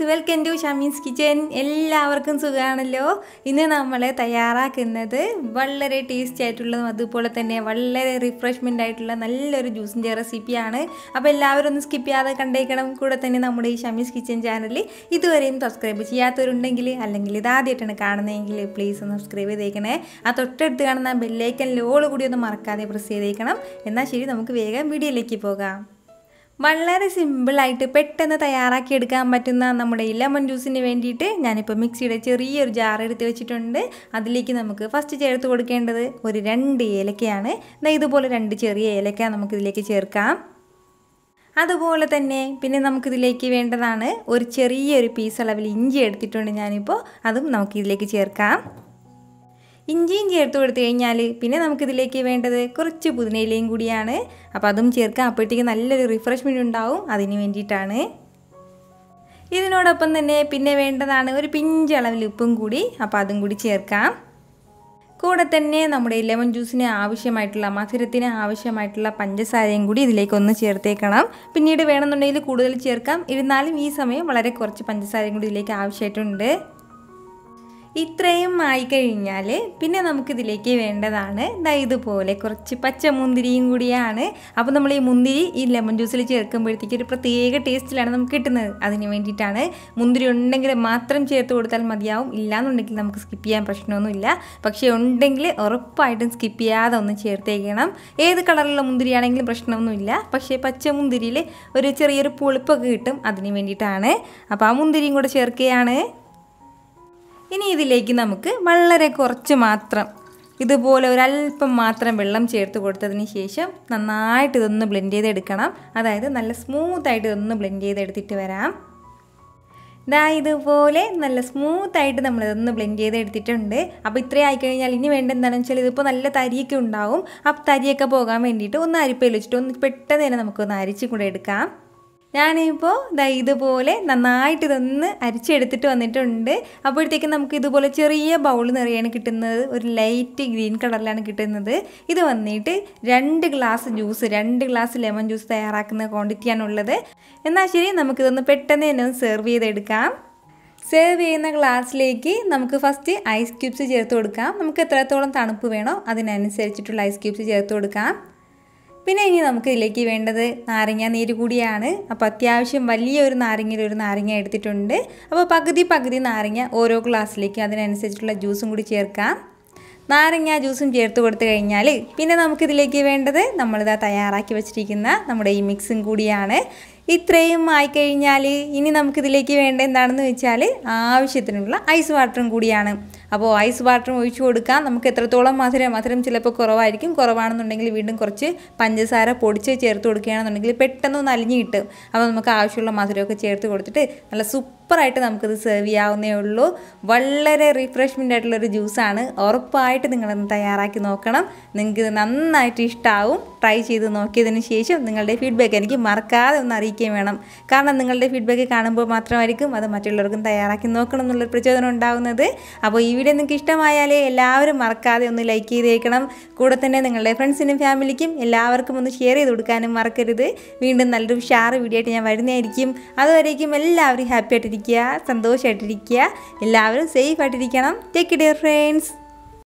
Welcome to ഷമീൻസ് kitchen. എല്ലാവർക്കും സുഖമാണല്ലോ. ഇന്ന് നമ്മൾ തയ്യാറാക്കുന്നത് വളരെ ടേസ്റ്റി ആയിട്ടുള്ളതും അതുപോലെ തന്നെ വളരെ റിഫ്രഷ്മെൻ്റ് ആയിട്ടുള്ള നല്ലൊരു ജ്യൂസിൻ്റെ റെസിപ്പിയാണ്. അപ്പോൾ എല്ലാവരും ഒന്ന് സ്കിപ്പ് ചെയ്യാതെ കണ്ടേക്കണം. കൂടെ തന്നെ നമ്മുടെ ഈ ഷമീൻസ് കിച്ചൻ ചാനൽ ഇതുവരെയും സബ്സ്ക്രൈബ് ചെയ്യാത്തവരുണ്ടെങ്കിൽ അല്ലെങ്കിൽ ഇതാദ്യമായിട്ടാണ് കാണുന്നതെങ്കിൽ പ്ലീസ് ഒന്ന് സബ്സ്ക്രൈബ് ചെയ്തേക്കണേ. ആ തൊട്ടടുത്ത് കാണുന്ന ബെല്ലൈക്കനിലോട് കൂടി ഒന്ന് മറക്കാതെ പ്രസ് ചെയ്തേക്കണം. എന്നാൽ ശരി, നമുക്ക് വേഗം വീഡിയോയിലേക്ക് പോകാം. വളരെ സിമ്പിളായിട്ട് പെട്ടെന്ന് തയ്യാറാക്കിയെടുക്കാൻ പറ്റുന്ന നമ്മുടെ ഈ ലെമൺ ജ്യൂസിന് വേണ്ടിയിട്ട് ഞാനിപ്പോൾ മിക്സിയുടെ ചെറിയൊരു ജാർ എടുത്ത് വെച്ചിട്ടുണ്ട്. അതിലേക്ക് നമുക്ക് ഫസ്റ്റ് ചേർത്ത് കൊടുക്കേണ്ടത് ഒരു 2 ഏലക്കയാണ്. ഇതുപോലെ 2 ചെറിയ ഏലക്ക നമുക്കിതിലേക്ക് ചേർക്കാം. അതുപോലെ തന്നെ പിന്നെ നമുക്കിതിലേക്ക് വേണ്ടതാണ് ഒരു ചെറിയൊരു പീസ് അളവിൽ ഇഞ്ചി എടുത്തിട്ടുണ്ട് ഞാനിപ്പോൾ, അതും നമുക്കിതിലേക്ക് ചേർക്കാം. ഇഞ്ചിയും ചേർത്ത് കൊടുത്തു കഴിഞ്ഞാൽ പിന്നെ നമുക്കിതിലേക്ക് വേണ്ടത് കുറച്ച് പുതിനയിലയും കൂടിയാണ്. അപ്പോൾ അതും ചേർക്കാം. അപ്പോഴത്തേക്ക് നല്ലൊരു റിഫ്രഷ്മെൻറ്റ് ഉണ്ടാവും, അതിന് വേണ്ടിയിട്ടാണ്. ഇതിനോടൊപ്പം തന്നെ പിന്നെ വേണ്ടതാണ് ഒരു പിഞ്ച് അളവിൽ ഉപ്പും കൂടി. അപ്പോൾ അതും കൂടി ചേർക്കാം. കൂടെ തന്നെ നമ്മുടെ ലെമൺ ജ്യൂസിന് ആവശ്യമായിട്ടുള്ള മധുരത്തിന് ആവശ്യമായിട്ടുള്ള പഞ്ചസാരയും കൂടി ഇതിലേക്കൊന്ന് ചേർത്തേക്കണം. പിന്നീട് വേണമെന്നുണ്ടെങ്കിൽ കൂടുതൽ ചേർക്കാം. ഇരുന്നാലും ഈ സമയം വളരെ കുറച്ച് പഞ്ചസാരയും കൂടി ഇതിലേക്ക് ആവശ്യമായിട്ടുണ്ട്. ഇത്രയും ആയിക്കഴിഞ്ഞാൽ പിന്നെ നമുക്കിതിലേക്ക് വേണ്ടതാണ് ഇതുപോലെ കുറച്ച് പച്ചമുന്തിരിയും കൂടിയാണ്. അപ്പോൾ നമ്മൾ ഈ മുന്തിരി ഈ ലെമൺ ജ്യൂസിൽ ചേർക്കുമ്പോഴത്തേക്ക് ഒരു പ്രത്യേക ടേസ്റ്റിലാണ് നമുക്ക് കിട്ടുന്നത്. അതിന് വേണ്ടിയിട്ടാണ്. മുന്തിരി ഉണ്ടെങ്കിൽ മാത്രം ചേർത്ത് കൊടുത്താൽ മതിയാവും, ഇല്ലയെന്നുണ്ടെങ്കിൽ നമുക്ക് സ്കിപ്പ് ചെയ്യാൻ പ്രശ്നമൊന്നുമില്ല. പക്ഷേ ഉണ്ടെങ്കിൽ ഉറപ്പായിട്ടും സ്കിപ്പ് ചെയ്യാതെ ഒന്ന് ചേർത്തേക്കണം. ഏത് കളറിലുള്ള മുന്തിരിയാണെങ്കിലും പ്രശ്നമൊന്നുമില്ല. പക്ഷേ പച്ചമുന്തിരിയിൽ ഒരു ചെറിയൊരു പുളിപ്പൊക്കെ കിട്ടും, അതിന് വേണ്ടിയിട്ടാണ്. അപ്പോൾ ആ മുന്തിരിയും കൂടെ ചേർക്കുകയാണ്. ഇനി ഇതിലേക്ക് നമുക്ക് വളരെ കുറച്ച് മാത്രം ഇതുപോലെ ഒരല്പം മാത്രം വെള്ളം ചേർത്ത് കൊടുത്തതിന് ശേഷം നന്നായിട്ട് ഇതൊന്ന് ബ്ലെൻഡ് ചെയ്തെടുക്കണം. അതായത് നല്ല സ്മൂത്തായിട്ട് ഇതൊന്ന് ബ്ലെൻഡ് ചെയ്തെടുത്തിട്ട് വരാം. ഇതുപോലെ നല്ല സ്മൂത്തായിട്ട് നമ്മളിതൊന്ന് ബ്ലെൻഡ് ചെയ്തെടുത്തിട്ടുണ്ട്. അപ്പോൾ ഇത്രയും ആയിക്കഴിഞ്ഞാൽ ഇനി വേണ്ട എന്താണെന്ന് വെച്ചാൽ ഇതിപ്പോൾ നല്ല തരിയൊക്കെ ഉണ്ടാവും. ആ തരിയൊക്കെ പോകാൻ വേണ്ടിയിട്ട് ഒന്ന് അരിപ്പയിൽ വെച്ചിട്ട് ഒന്ന് പെട്ടെന്ന് തന്നെ നമുക്കൊന്ന് അരിച്ചും കൂടെ എടുക്കാം. ഞാനിപ്പോൾ ഇതുപോലെ നന്നായിട്ട് ഇതൊന്ന് അരിച്ചെടുത്തിട്ട് വന്നിട്ടുണ്ട്. അപ്പോഴത്തേക്കും നമുക്ക് ഇതുപോലെ ചെറിയ ബൗൾ നിറയാണ് കിട്ടുന്നത്. ഒരു ലൈറ്റ് ഗ്രീൻ കളറിലാണ് കിട്ടുന്നത്. ഇത് വന്നിട്ട് 2 glass juice, 2 glass lemon juice തയ്യാറാക്കുന്ന ക്വാണ്ടിറ്റിയാണുള്ളത്. എന്നാൽ ശരി, നമുക്കിതൊന്ന് പെട്ടെന്ന് തന്നെ ഒന്ന് സെർവ് ചെയ്തെടുക്കാം. സെർവ് ചെയ്യുന്ന ഗ്ലാസ്സിലേക്ക് നമുക്ക് ഫസ്റ്റ് ഐസ് ക്യൂബ്സ് ചേർത്ത് കൊടുക്കാം. നമുക്ക് എത്രത്തോളം തണുപ്പ് വേണോ അതിനനുസരിച്ചിട്ടുള്ള ഐസ് ക്യൂബ്സ് ചേർത്ത് കൊടുക്കാം. പിന്നെ ഇനി നമുക്ക് ഇതിലേക്ക് വേണ്ടത് നാരങ്ങ നീര് കൂടിയാണ്. അപ്പോൾ അത്യാവശ്യം വലിയൊരു നാരങ്ങ എടുത്തിട്ടുണ്ട്. അപ്പോൾ പകുതി നാരങ്ങ ഓരോ ഗ്ലാസ്സിലേക്ക് അതിനനുസരിച്ചുള്ള ജ്യൂസും കൂടി ചേർക്കാം. നാരങ്ങ ജ്യൂസും ചേർത്ത് കൊടുത്തു കഴിഞ്ഞാൽ പിന്നെ നമുക്കിതിലേക്ക് വേണ്ടത് നമ്മളിതാ തയ്യാറാക്കി വെച്ചിരിക്കുന്ന നമ്മുടെ ഈ മിക്സും കൂടിയാണ്. ഇത്രയും ആയിക്കഴിഞ്ഞാൽ ഇനി നമുക്കിതിലേക്ക് വേണ്ട എന്താണെന്ന് വെച്ചാൽ ആവശ്യത്തിനുള്ള ഐസ് വാട്ടറും കൂടിയാണ്. അപ്പോൾ ഐസ് വാട്ടറും ഒഴിച്ചു കൊടുക്കാം. നമുക്ക് എത്രത്തോളം മധുരം ചിലപ്പോൾ കുറവായിരിക്കും. കുറവാണെന്നുണ്ടെങ്കിൽ വീണ്ടും കുറച്ച് പഞ്ചസാര പൊടിച്ച് ചേർത്ത് കൊടുക്കുകയാണെന്നുണ്ടെങ്കിൽ പെട്ടെന്ന് ഒന്ന് അലിഞ്ഞ് കിട്ടും. അപ്പോൾ നമുക്ക് ആവശ്യമുള്ള മധുരമൊക്കെ ചേർത്ത് കൊടുത്തിട്ട് നല്ല സൂപ്പറായിട്ട് നമുക്കിത് സെർവ് ചെയ്യാവുന്നേ ഉള്ളൂ. വളരെ റിഫ്രഷ്മെൻ്റ് ആയിട്ടുള്ളൊരു ജ്യൂസാണ്. ഉറപ്പായിട്ട് നിങ്ങളൊന്ന് തയ്യാറാക്കി നോക്കണം. നിങ്ങൾക്കിത് നന്നായിട്ട് ഇഷ്ടമാവും. ട്രൈ ചെയ്ത് നോക്കിയതിന് ശേഷം നിങ്ങളുടെ ഫീഡ്ബാക്ക് എനിക്ക് മറക്കാതെ ഒന്ന് അറിയിക്കുകയും വേണം. കാരണം നിങ്ങളുടെ ഫീഡ്ബാക്ക് കാണുമ്പോൾ മാത്രമായിരിക്കും അത് മറ്റുള്ളവർക്കും തയ്യാറാക്കി നോക്കണം എന്നുള്ളൊരു പ്രചോദനം ഉണ്ടാകുന്നത്. അപ്പോൾ ഈ വീഡിയോ നിങ്ങൾക്ക് ഇഷ്ടമായാലേ എല്ലാവരും മറക്കാതെ ഒന്ന് ലൈക്ക് ചെയ്തേക്കണം. കൂടെ തന്നെ നിങ്ങളുടെ ഫ്രണ്ട്സിനും ഫാമിലിക്കും എല്ലാവർക്കും ഒന്ന് ഷെയർ ചെയ്ത് കൊടുക്കാനും മറക്കരുത്. വീണ്ടും നല്ലൊരു ഉഷാറ് വീഡിയോ ആയിട്ട് ഞാൻ വരുന്നതായിരിക്കും. അതുവരേക്കും എല്ലാവരും ഹാപ്പി ആയിട്ടിരിക്കുക, സന്തോഷമായിട്ടിരിക്കുക, എല്ലാവരും സേഫ് ആയിട്ടിരിക്കണം. Take care friends.